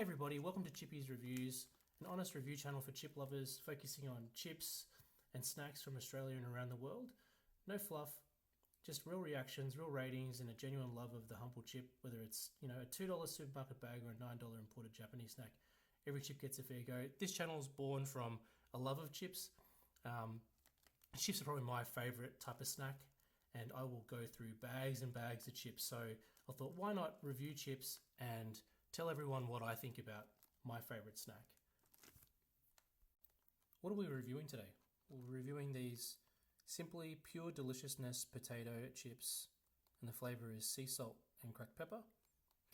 everybody, welcome to Chippy Reviews, an honest review channel for chip lovers focusing on chips and snacks from Australia and around the world. No fluff, just real reactions, real ratings, and a genuine love of the humble chip, whether it's a $2 supermarket bag or a $9 imported Japanese snack. Every chip gets a fair go. This channel is born from a love of chips. Chips are probably my favourite type of snack, and I will go through bags and bags of chips. So I thought, why not review chips and tell everyone what I think about my favourite snack. What are we reviewing today? We're reviewing these Simply Pure Deliciousness potato chips, and the flavour is sea salt and cracked pepper.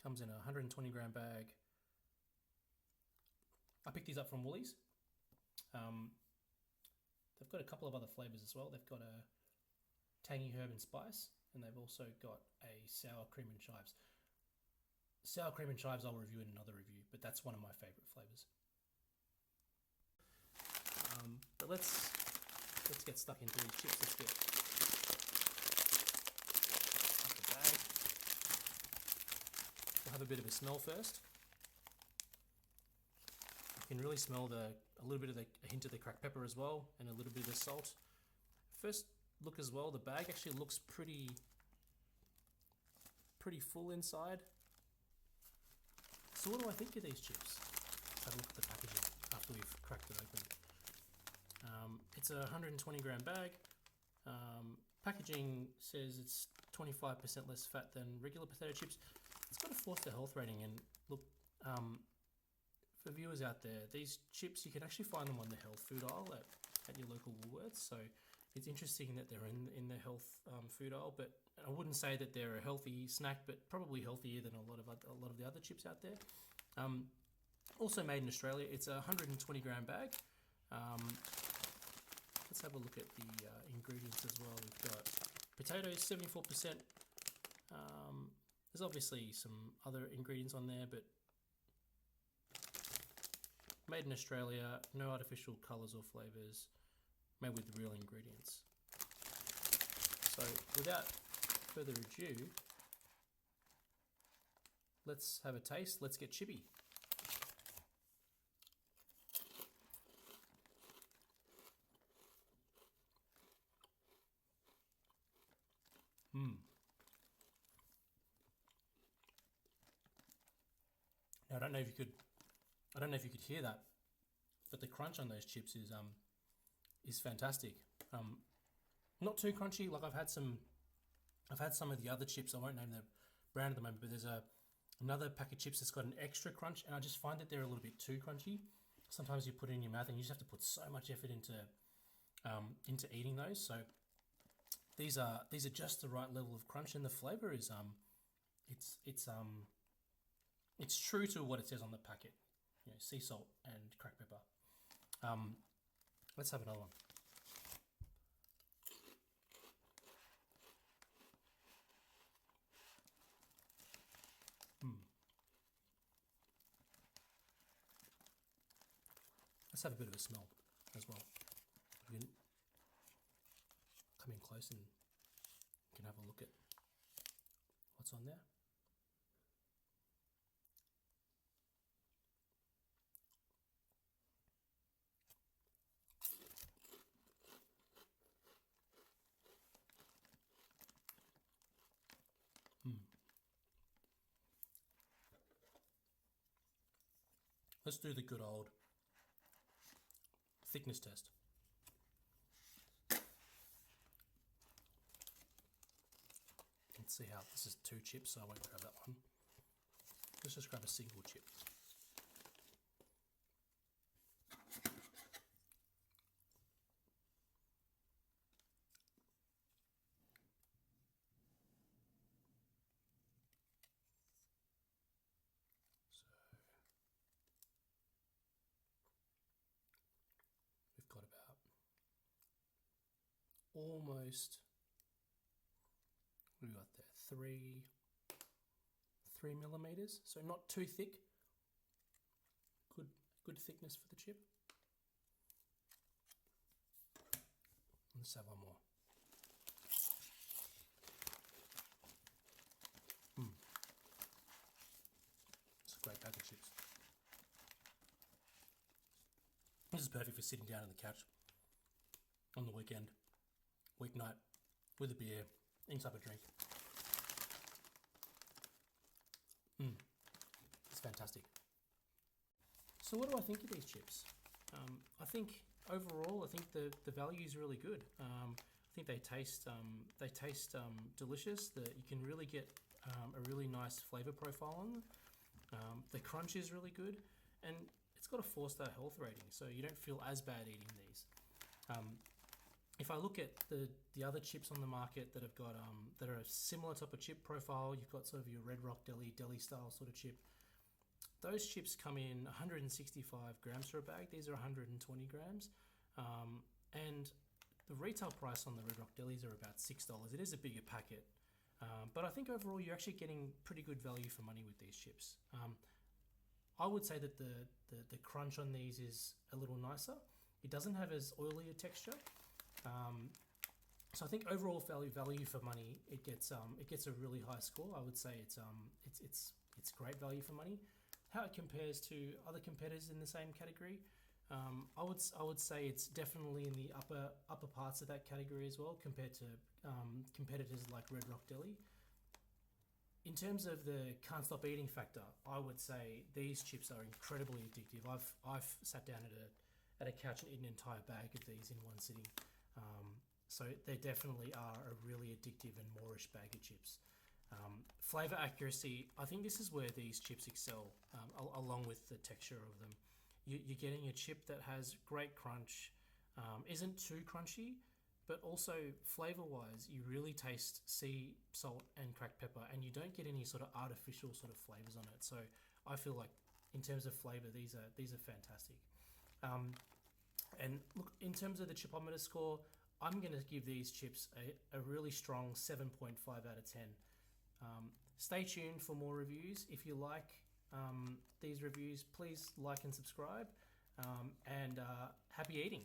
Comes in a 120 gram bag. I picked these up from Woolies. They've got a couple of other flavours as well. They've got a tangy herb and spice, and they've also got a sour cream and chives. Sour cream and chives I'll review in another review, but that's one of my favourite flavours. But let's get stuck into these chips. Let's get out the bag. We'll have a bit of a smell first. You can really smell a little bit of a hint of the cracked pepper as well, and a little bit of the salt. First look as well, the bag actually looks pretty full inside. So what do I think of these chips? Let's have a look at the packaging after we've cracked it open. It's a 120 gram bag. Packaging says it's 25% less fat than regular potato chips. It's got a Forster health rating, and look, for viewers out there, these chips, you can actually find them on the health food aisle at your local Woolworths. So it's interesting that they're in the health food aisle, but I wouldn't say that they're a healthy snack, but probably healthier than a lot of the other chips out there. Also made in Australia. It's a 120 gram bag. Let's have a look at the ingredients as well. We've got potatoes, 74%. There's obviously some other ingredients on there, but made in Australia, no artificial colours or flavours, made with real ingredients. So without further ado, let's have a taste. Let's get chippy. Now I don't know if you could hear that, but the crunch on those chips is fantastic. Not too crunchy. Like I've had some of the other chips. I won't name the brand at the moment, but there's another pack of chips that's got an extra crunch, and I just find that they're a little bit too crunchy. Sometimes you put it in your mouth and you just have to put so much effort into eating those. So these are just the right level of crunch, and the flavour is it's true to what it says on the packet. Sea salt and cracked pepper. Let's have another one. Let's have a bit of a smell as well. You can come in close and you can have a look at what's on there. Let's do the good old thickness test. Let's see how this is 2 chips, so I won't grab that one. Let's just grab a single chip. We've got about almost, what have we got there? 3 millimeters, so not too thick. Good thickness for the chip. Let's have one more. It's a great bag of chips. This is perfect for sitting down on the couch on the weekend, weeknight, with a beer, any type of drink. It's fantastic. So what do I think of these chips? I think overall, I think the value is really good. I think they taste delicious. You can really get a really nice flavour profile on them. The crunch is really good, and it's got a 4-star health rating, so you don't feel as bad eating these. If I look at the other chips on the market that have got that are a similar type of chip profile, you've got sort of your Red Rock deli style sort of chip. Those chips come in 165 grams for a bag. These are 120 grams, and the retail price on the Red Rock delis are about $6. It is a bigger packet, but I think overall you're actually getting pretty good value for money with these chips. I would say that the crunch on these is a little nicer. It doesn't have as oily a texture. So I think overall value for money, it gets a really high score. I would say it's great value for money. How it compares to other competitors in the same category, I would say it's definitely in the upper parts of that category as well, compared to competitors like Red Rock Deli. In terms of the can't stop eating factor, I would say these chips are incredibly addictive. I've sat down at a couch and eaten an entire bag of these in one sitting. So they definitely are a really addictive and moreish bag of chips. Flavour accuracy, I think this is where these chips excel, along with the texture of them. You're getting a chip that has great crunch, isn't too crunchy, but also flavour-wise, you really taste sea salt and cracked pepper, and you don't get any sort of artificial sort of flavours on it. So I feel like in terms of flavour, these are fantastic. And look, in terms of the Chippometer score, I'm going to give these chips a really strong 7.5 out of 10. Stay tuned for more reviews. If you like these reviews, please like and subscribe, and happy eating.